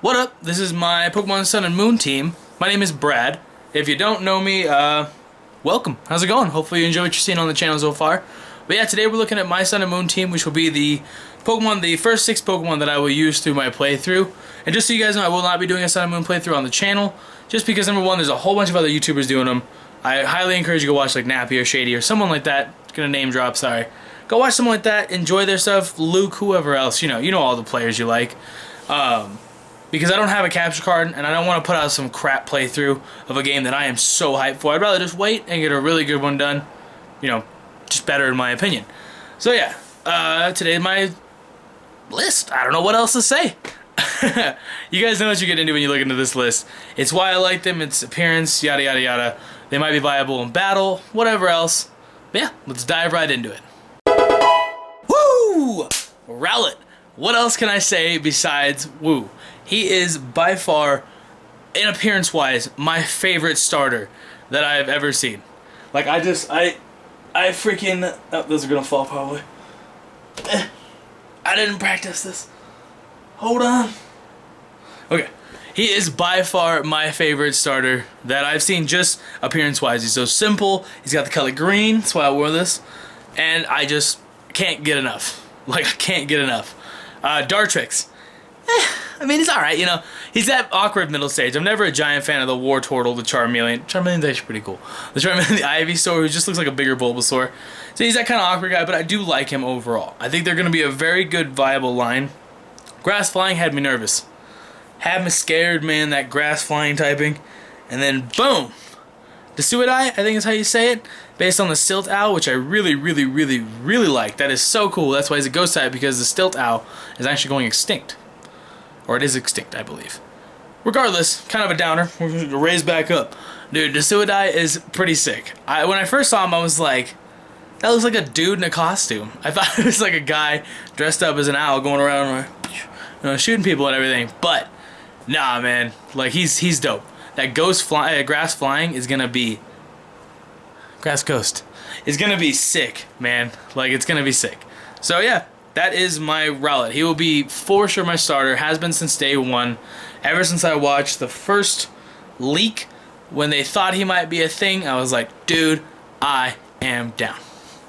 What up? This is my Pokemon Sun and Moon team. My name is Brad. If you don't know me, welcome. How's it going? Hopefully you enjoy what you're seeing on the channel so far. But yeah, today we're looking at my Sun and Moon team, which will be the first 6 Pokemon that I will use through my playthrough. And just so you guys know, I will not be doing a Sun and Moon playthrough on the channel, just because number one, there's a whole bunch of other YouTubers doing them. I highly encourage you to go watch like Nappy or Shady or someone like that. Gonna name drop, sorry. Go watch someone like that, enjoy their stuff, Luke, whoever else, you know all the players you like. Because I don't have a capture card, and I don't want to put out some crap playthrough of a game that I am so hyped for. I'd rather just wait and get a really good one done. You know, just better in my opinion. So yeah, today my list. I don't know what else to say. You guys know what you get into when you look into this list. It's why I like them, its appearance, yada yada yada. They might be viable in battle, whatever else. But yeah, let's dive right into it. Woo! Rowlett. What else can I say besides woo? He is by far, in appearance-wise, my favorite starter that I've ever seen. Like, I freaking... Oh, those are gonna fall, probably. I didn't practice this. Hold on. Okay. He is by far my favorite starter that I've seen, just appearance-wise. He's so simple. He's got the color green. That's why I wore this. And I just can't get enough. Like, I can't get enough. Dartrix. I mean, he's alright, you know. He's that awkward middle stage. I'm never a giant fan of the Wartortle, the Charmeleon. Charmeleon's actually pretty cool. The Charmeleon, the Ivysaur, who just looks like a bigger Bulbasaur. So he's that kind of awkward guy, but I do like him overall. I think they're going to be a very good, viable line. Grass Flying had me nervous. Had me scared, man, that Grass Flying typing. And then, boom! The Suidai, I think is how you say it, based on the Stilt Owl, which I really like. That is so cool. That's why he's a ghost type, because the Stilt Owl is actually going extinct. Or it is extinct, I believe. Regardless, kind of a downer. We're going to raise back up. Dude, the Suidai is pretty sick. When I first saw him, I was like, that looks like a dude in a costume. I thought it was like a guy dressed up as an owl going around, you know, shooting people and everything. But, nah, man. Like, he's dope. That Grass Flying is going to be... Grass Ghost. Is going to be sick, man. Like, it's going to be sick. So, yeah. That is my Rowlett. He will be for sure my starter. Has been since day one. Ever since I watched the first leak when they thought he might be a thing, I was like, dude, I am down.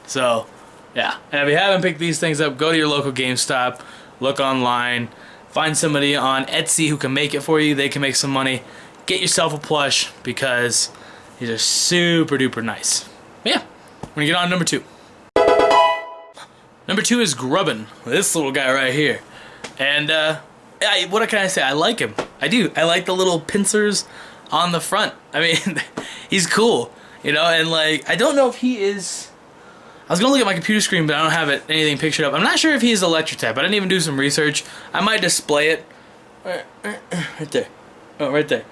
So, yeah. And if you haven't picked these things up, go to your local GameStop, look online, find somebody on Etsy who can make it for you. They can make some money. Get yourself a plush because these are super duper nice. But yeah, we're going to get on to number 2. Number 2 is Grubman, this little guy right here. And, what can I say? I like him. I do. I like the little pincers on the front. I mean, he's cool, you know, and, like, I don't know if he is... I was going to look at my computer screen, but I don't have anything pictured up. I'm not sure if he's electric type. I didn't even do some research. I might display it. Right there. Oh, right there.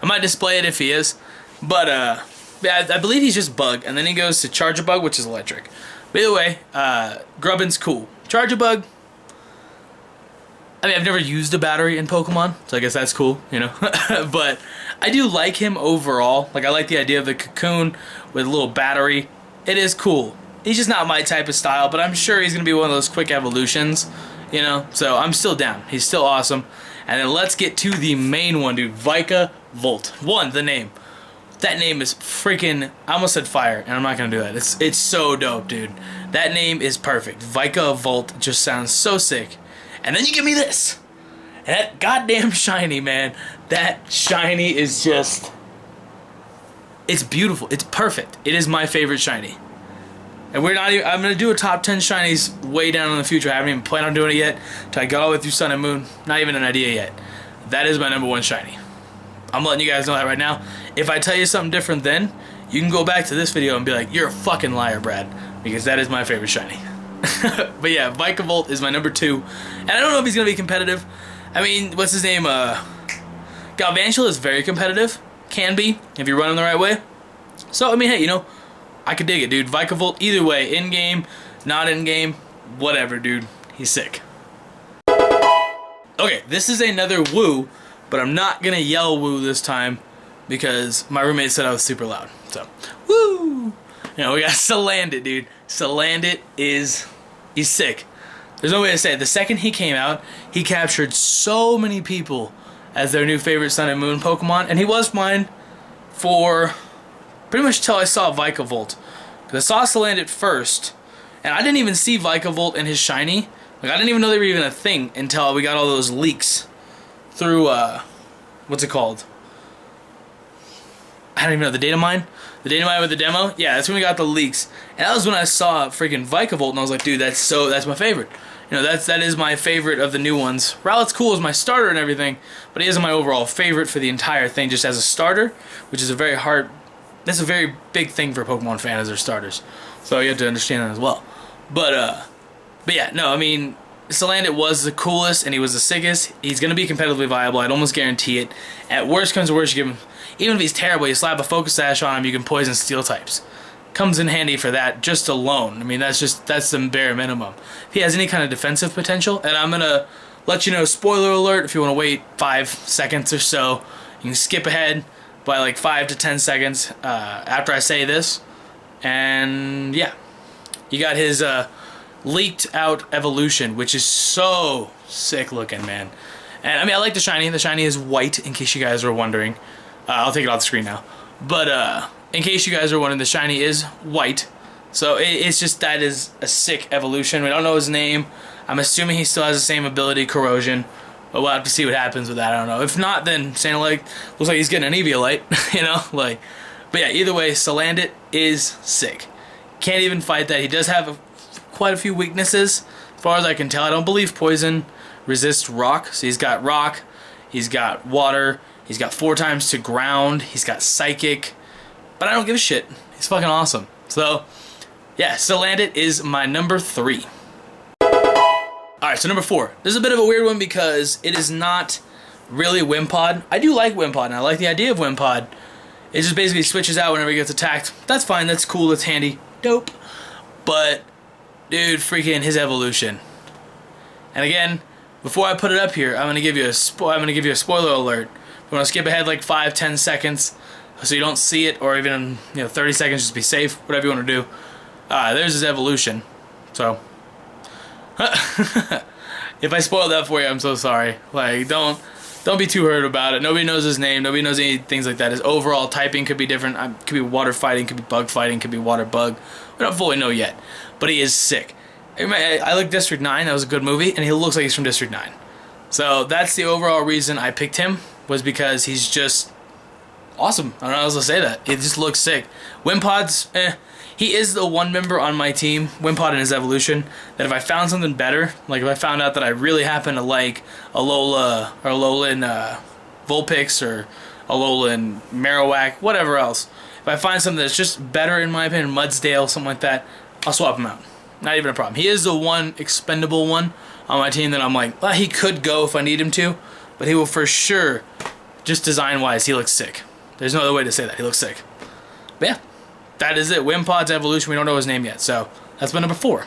I might display it if he is. But, yeah, I believe he's just bug, and then he goes to Charge-a-Bug, which is electric. But either way, Grubman's cool. Charge-a-Bug, I mean, I've never used a battery in Pokemon, so I guess that's cool, you know. But I do like him overall. Like, I like the idea of the cocoon with a little battery. It is cool. He's just not my type of style, but I'm sure he's going to be one of those quick evolutions, you know. So I'm still down. He's still awesome. And then let's get to the main one, dude. Vikavolt. The name. That name is freaking... I almost said fire, and I'm not going to do that. It's so dope, dude. That name is perfect. Vikavolt just sounds so sick. And then you give me this. And that goddamn shiny, man. That shiny is just... It's beautiful. It's perfect. It is my favorite shiny. And we're not even... I'm going to do a top 10 shinies way down in the future. I haven't even planned on doing it yet. Until I go all the way through Sun and Moon. Not even an idea yet. That is my number 1 shiny. I'm letting you guys know that right now. If I tell you something different then, you can go back to this video and be like, you're a fucking liar, Brad. Because that is my favorite shiny. But yeah, Vikavolt is my number 2. And I don't know if he's going to be competitive. I mean, what's his name? Galvantula is very competitive. Can be, if you run him the right way. So, I mean, hey, you know, I could dig it, dude. Vikavolt, either way, in-game, not in-game, whatever, dude. He's sick. Okay, this is another woo. But I'm not going to yell woo this time because my roommate said I was super loud. So, woo! You know, we got Salandit, dude. Salandit he's sick. There's no way to say it. The second he came out, he captured so many people as their new favorite Sun and Moon Pokemon, and he was mine for pretty much till I saw Vikavolt. Because I saw Salandit first, and I didn't even see Vikavolt and his shiny. Like, I didn't even know they were even a thing until we got all those leaks through, what's it called? I don't even know, the data mine? The data mine with the demo? Yeah, that's when we got the leaks. And that was when I saw freaking Vikavolt, and I was like, dude, that's my favorite. You know, that is my favorite of the new ones. Rowlett's cool as my starter and everything, but he isn't my overall favorite for the entire thing, just as a starter, which is a very big thing for a Pokemon fan as their starters. So you have to understand that as well. But yeah, no, I mean, Salandit was the coolest, and he was the sickest. He's going to be competitively viable, I'd almost guarantee it. At worst comes to worst, you give him, even if he's terrible, you slap a Focus Sash on him, you can poison Steel types. Comes in handy for that just alone. I mean, that's the bare minimum. If he has any kind of defensive potential, and I'm gonna let you know, spoiler alert, if you want to wait 5 seconds or so, you can skip ahead by like 5 to 10 seconds after I say this. And yeah, you got his leaked out evolution, which is so sick looking, man. And I mean, I like the shiny. The shiny is white, in case you guys were wondering. I'll take it off the screen now. But in case you guys are wondering, the shiny is white. So it's just, that is a sick evolution. We don't know his name. I'm assuming he still has the same ability, Corrosion. But we'll have to see what happens with that. I don't know. If not, then Santa looks like he's getting an Eviolite. You know, like. But yeah, either way, Salandit is sick. Can't even fight that. He does have quite a few weaknesses, as far as I can tell. I don't believe Poison resists Rock. So he's got Rock. He's got Water. He's got 4 times to Ground. He's got Psychic. But I don't give a shit. He's fucking awesome. So, yeah, Salandit is my number 3. Alright, so number 4. This is a bit of a weird one because it is not really Wimpod. I do like Wimpod, and I like the idea of Wimpod. It just basically switches out whenever he gets attacked. That's fine, that's cool, that's handy. Dope. But, dude, freaking his evolution. And again, before I put it up here, I'm gonna give you a spoiler alert. You want to skip ahead like 5-10 seconds so you don't see it, or even 30 seconds, just be safe, whatever you want to do. There's his evolution. So if I spoiled that for you, I'm so sorry. Like, don't be too hurt about it. Nobody knows his name. Nobody knows any things like that. His overall typing could be different. Could be water fighting, could be bug fighting, could be water bug. We don't fully know yet, but he is sick. I like District 9. That was a good movie, and he looks like he's from District 9. So that's the overall reason I picked him, was because he's just awesome. I don't know how else to say that. It just looks sick. Wimpod's, he is the one member on my team, Wimpod and his evolution, that if I found something better, like if I found out that I really happen to like Alola, or Alola in Vulpix, or Alola in Marowak, whatever else, if I find something that's just better in my opinion, Mudsdale, something like that, I'll swap him out. Not even a problem. He is the one expendable one on my team that I'm like, well, he could go if I need him to, but he will for sure, just design-wise, he looks sick. There's no other way to say that. He looks sick. But yeah, that is it. Wimpod's evolution. We don't know his name yet, so that's my number 4.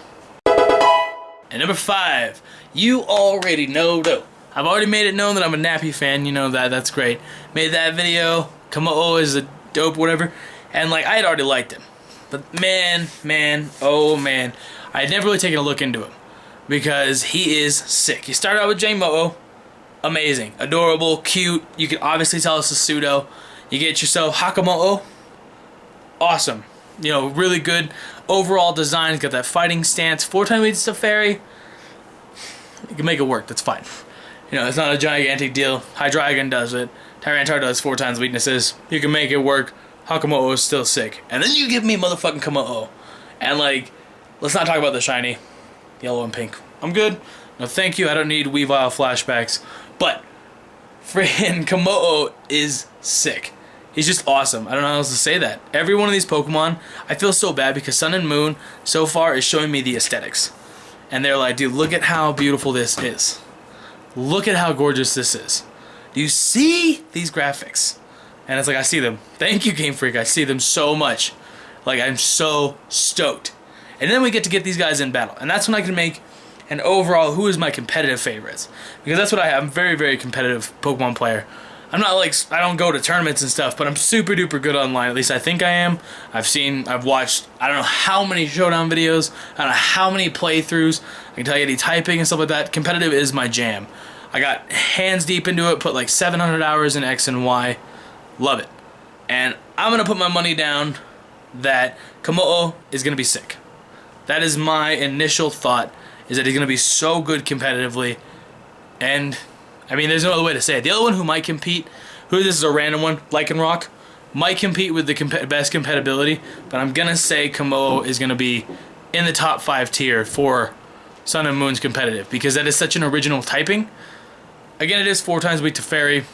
And number 5, you already know, though. I've already made it known that I'm a Nappy fan. You know that. That's great. Made that video. Kamo is a dope, whatever. And, like, I had already liked him. But, man, oh, man. I had never really taken a look into him, because he is sick. You start out with J-Mo-O. Amazing. Adorable. Cute. You can obviously tell it's a pseudo. You get yourself Hakamo'o. Awesome. Really good overall design. It's got that fighting stance. 4-time leads to Fairy. You can make it work. That's fine. It's not a gigantic deal. Hydreigon does it. Tyranitar does 4 times weaknesses. You can make it work. Hakamo'o is still sick. And then you give me motherfucking Kamo-O. And, like, let's not talk about the shiny. Yellow and pink. I'm good. No, thank you. I don't need Weavile flashbacks. But, friggin' Kamo-O is sick. He's just awesome. I don't know how else to say that. Every one of these Pokemon, I feel so bad because Sun and Moon, so far, is showing me the aesthetics. And they're like, dude, look at how beautiful this is. Look at how gorgeous this is. Do you see these graphics? And it's like, I see them. Thank you, Game Freak. I see them so much. Like, I'm so stoked. And then we get to get these guys in battle. And that's when I can make an overall who is my competitive favorites. Because that's what I have. I'm a very, very competitive Pokemon player. I'm not like, I don't go to tournaments and stuff, but I'm super duper good online. At least I think I am. I've watched, I don't know how many Showdown videos. I don't know how many playthroughs. I can tell you any typing and stuff like that. Competitive is my jam. I got hands deep into it, put like 700 hours in X and Y. Love it. And I'm going to put my money down that Komodo is going to be sick. That is my initial thought, is that he's going to be so good competitively. And, I mean, there's no other way to say it. The other one who might compete, this is a random one, Lycanroc, might compete with the best compatibility, but I'm going to say Komodo is going to be in the top 5 tier for Sun and Moon's competitive, because that is such an original typing. Again, it is 4 times weak to Fairy.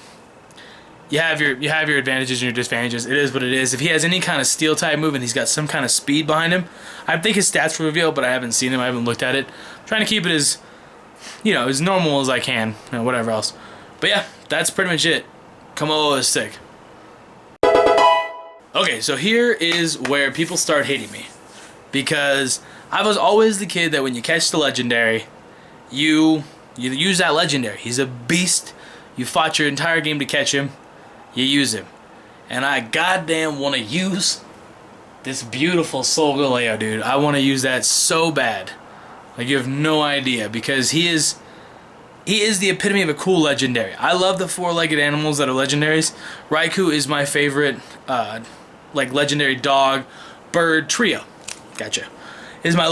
You have your advantages and your disadvantages. It is what it is. If he has any kind of steel type move and he's got some kind of speed behind him, I think his stats will reveal, but I haven't seen them. I haven't looked at it. I'm trying to keep it as, as normal as I can, whatever else. But yeah, that's pretty much it. Komodo is sick. Okay, so here is where people start hating me, because I was always the kid that when you catch the legendary, you use that legendary. He's a beast. You fought your entire game to catch him. You use him. And I goddamn want to use this beautiful Solgaleo, dude. I want to use that so bad. Like, you have no idea, because he is the epitome of a cool legendary. I love the 4-legged animals that are legendaries. Raikou is my favorite legendary dog, bird trio. Gotcha. Is my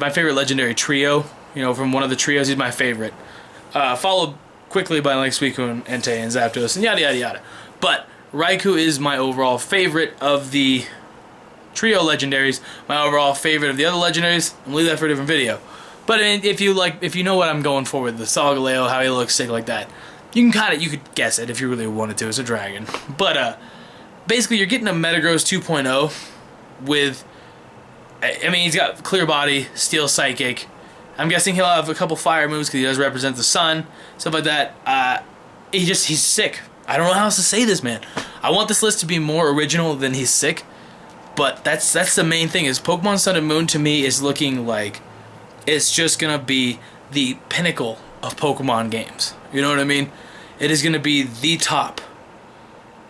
favorite legendary trio. From one of the trios, he's my favorite. Followed quickly by Suicune and Entei and Zapdos and yada yada yada. But Raikou is my overall favorite of the trio legendaries. My overall favorite of the other legendaries. I'm gonna leave that for a different video. But I mean, if you know what I'm going for with the Solgaleo, how he looks sick like that, you could guess it if you really wanted to. It's a dragon. But basically, you're getting a Metagross 2.0 with. I mean, he's got clear body, steel psychic. I'm guessing he'll have a couple fire moves because he does represent the sun, stuff like that. He's sick. I don't know how else to say this, man. I want this list to be more original than he's sick, but that's the main thing. Is Pokemon Sun and Moon to me is looking like it's just gonna be the pinnacle of Pokemon games. You know what I mean? It is gonna be the top,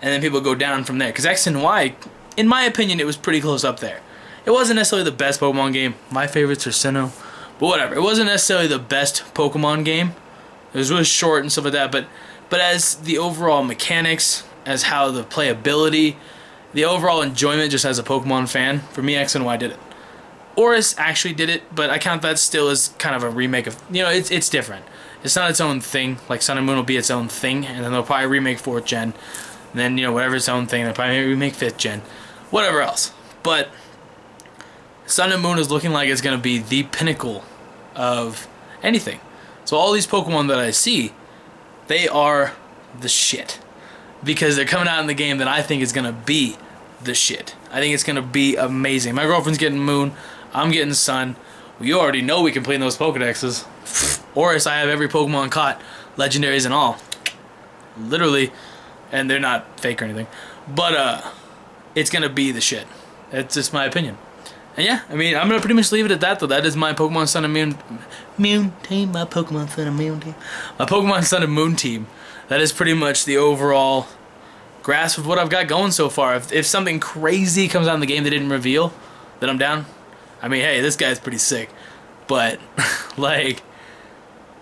and then people go down from there. Because X and Y, in my opinion, it was pretty close up there. It wasn't necessarily the best Pokemon game. My favorites are Sinnoh. But whatever. It wasn't necessarily the best Pokemon game. It was really short and stuff like that. But as the overall mechanics, as how the playability, the overall enjoyment just as a Pokemon fan, for me, X and Y did it. Oris actually did it, but I count that still as kind of a remake of... it's different. It's not its own thing. Like, Sun and Moon will be its own thing, and then they'll probably remake 4th gen. And then, whatever its own thing, they'll probably remake 5th gen. Whatever else. But Sun and Moon is looking like it's going to be the pinnacle of anything. So all these Pokemon that I see, they are the shit. Because they're coming out in the game that I think is going to be the shit. I think it's going to be amazing. My girlfriend's getting Moon. I'm getting Sun. You already know we can play in those Pokedexes. Oris, I have every Pokemon caught. Legendaries and all. Literally. And they're not fake or anything. But, it's going to be the shit. That's just my opinion. And yeah, I mean, I'm going to pretty much leave it at that, though. That is my Pokemon Sun and Moon team. My Pokemon Sun and Moon team. My Pokemon Sun and Moon team. That is pretty much the overall grasp of what I've got going so far. If something crazy comes out in the game they didn't reveal, then I'm down. I mean, hey, this guy's pretty sick. But,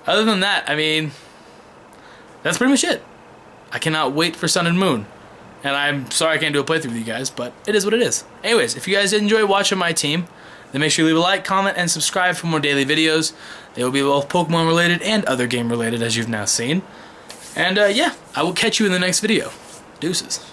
other than that, I mean, that's pretty much it. I cannot wait for Sun and Moon. And I'm sorry I can't do a playthrough with you guys, but it is what it is. Anyways, if you guys enjoy watching my team, then make sure you leave a like, comment, and subscribe for more daily videos. They will be both Pokemon related and other game related, as you've now seen. And yeah, I will catch you in the next video. Deuces.